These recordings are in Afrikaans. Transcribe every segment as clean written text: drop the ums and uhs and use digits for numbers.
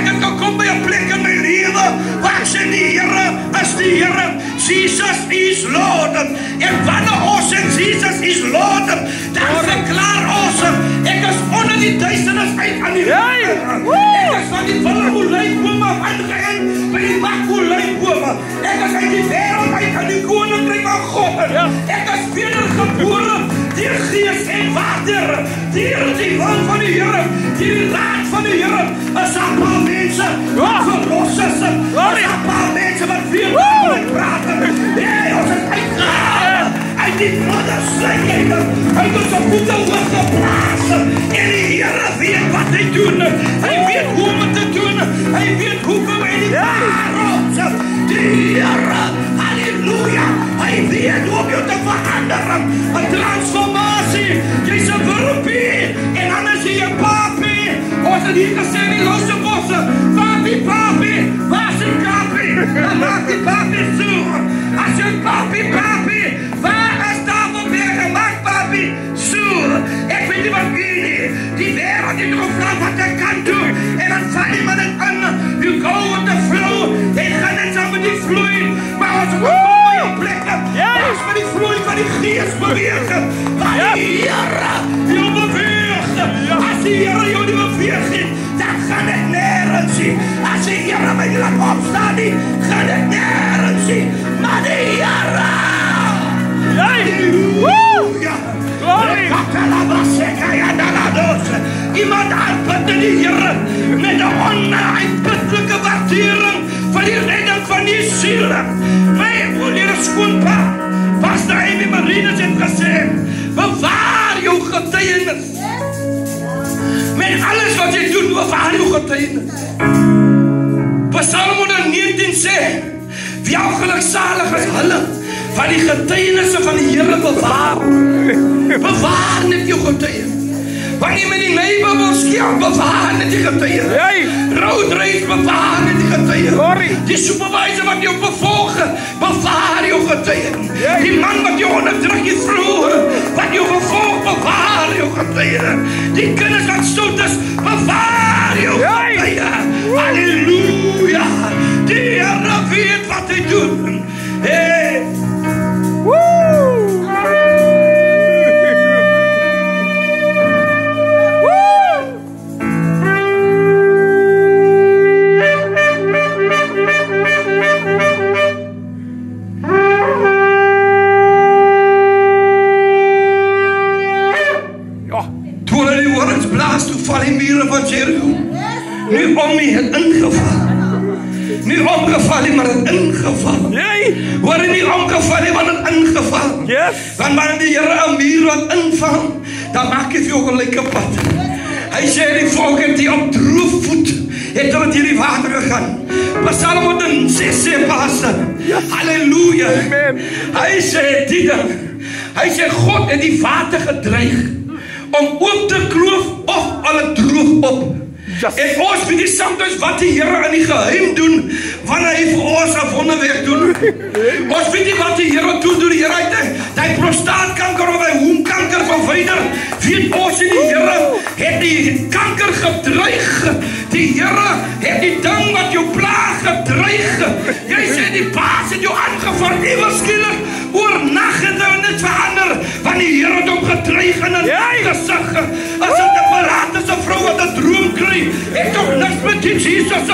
ek het gekom by 'n plek in my lewe waar ek sê die Here is die Here. Jesus is Lord. En wanneer ons sê Jesus is Lord, dan verklaar ons ek is onder die duisternis uit aan die ek is van die willowoelybome aangegaan by die makwoelybome. Ek is uit die wêreld uit aan die koninkryk van God. Ek is wedergebore deur gees en water, deur die wil van die Here, die raad van die Here. Is 'n paar mense wat verlos is, is 'n paar mense wat weer praat. Ons is uitgehaal uit die modderslijkheid, uit ons voete hoog geplaas. En die Here weet wat hy doen. Hy weet hoe om het te doen. Hy weet hoekom hy die waarom. Die Here, halleluja, hy weet hoe om jou te veranderen. 'n transformatie. Jy's 'n wurpie en dan is jy 'n papie. Ons het hier gesê in die losse bosse, papi, waar is die kapie? Dan maak die papie so. As jy papi, waar is daar voor weer gemaakt, papi? Zo, ik weet niet wat wie die wereld in de vrouw wat hij kan doen. En dan val je met het aan. You go with the flow. En ga net zo met die vloei. Maar als we komen op plekken, als we die vloei van die geest bewegen. Waar die Here jou beweegt. Als die Here jou niet beweegt, dan gaat het nergens zien. Als die Here mij laat opstaan, gaat het nergens zien. Maar die Here. Halleluja. Iemand aanbid die Here met 'n onuitputlike waardering van die redding van die siel. My ouer skoonpa, Pastor Amy Marines het gesê, bewaar jou getuienis. Met alles wat jy doen, bewaar jou getuienis. Psalm 119 sê, wie geluksalig is hulle van die getuienisse van die Here bewaar. Bewaar net jou getuienis. Wanneer met die neighbor wil skeer, bewaar net die getuienis. Roadreis, bewaar net die getuienis. Die supervisor wat jou bevolg, bewaar jou getuienis. Die man wat jou onderdruk, die vrou wat jou bevolg, bewaar jou getuienis. Die kinders wat stout is, bewaar jou getuienis. Halleluja. Die Here weet wat hy doen. Hey. Val die mure van Jericho. Nu om die het ingeval. Nu omgeval die, maar het ingeval. Hoor nie omgeval die, maar het ingeval. Want wanneer die Here 'n muur wat inval, dan maak hy vir jou gelyke pad. Hy sê die volk het die op droef voet, het hulle deur die water gegaan. Psalm 106 sê pastor. Halleluja. Hy sê die ding. Hy sê God het die water gedreig om oop te kloof of alle droog op. En ons weet nie soms wat die Here in die geheim doen, wanneer hy vir ons 'n wonderwerk doen. Ons weet nie wat die Here doen die Here uit die prostaatkanker of die hoemkanker verwyder. Weet ons nie, die Here het die kanker gedreig. Die Here het die ding wat jou plaag gedreig. Jy sê die baas het jou aangeval, eweskielik oornag het dit verander, want die Here het hom gedreig in 'n gesig. As 'n desperate vrou wat 'n droom kry, het hom niks met die Jesus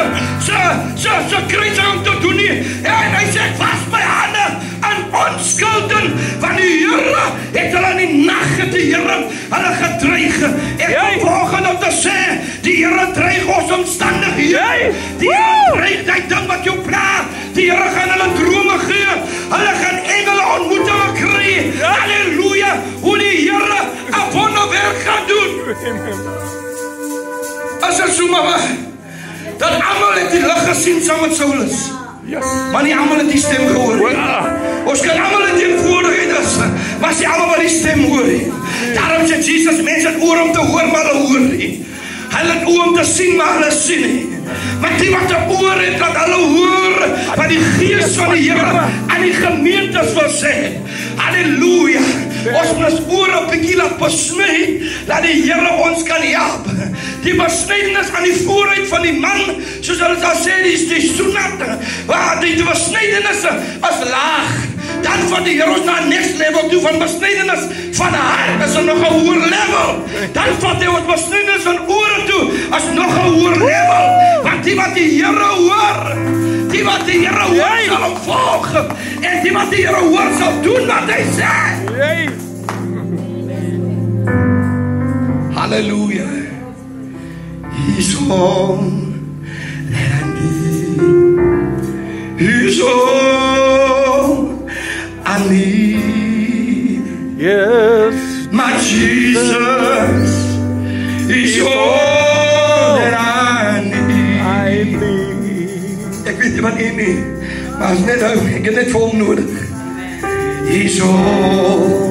se kruis om te doen nie. En hy sê, was my hande aan onskulden, want die Here het hulle in die nag het die Here hulle gedreig. Ek kom volgende om te sê, die Here dreig ons omstandighede. Die Here dreig die ding wat jou plaag. Die Here gaan hulle drome gee. Hulle gaan engele ontmoetingen kry. Halleluja, hoe die Here 'n wonderwerk gaan doen. As ek so maar dat almal het die lig gesien saam met Saulus. Maar nie almal het die stem gehoor nie. Ons kan almal in teenwoordigheid is, maar sy almal wat die stem hoor nie. Daarom sê Jesus, mense het oor om te hoor, maar hulle hoor nie. Hulle het oor om te sien, maar hulle sien nie. Maar die wat 'n oor het, laat hulle hoor wat die Gees van die Here aan die gemeentes wil sê. Halleluja. Ons moet ons oor 'n bietjie laat besny, dat die Here ons kan help. Die besnydenis aan die vooruit van van die man, soos hulle sal sê, die sunat, die besnydenis is laag. Dan van die Here ons na next level toe van besnydenis van hart is nog 'n hoër level. Dan vat hy ons besnydenis van ore toe as nog 'n hoër level. Want die wat die Here hoor, die wat die Here hoor sal hom volg. En die wat die Here hoor sal doen wat hy sê. Hallelujah. He's home and he's all I need. Yes. My Jesus is all that I need. Ek weet nie wat nie, maar as net ek het net vir hom nodig. He's all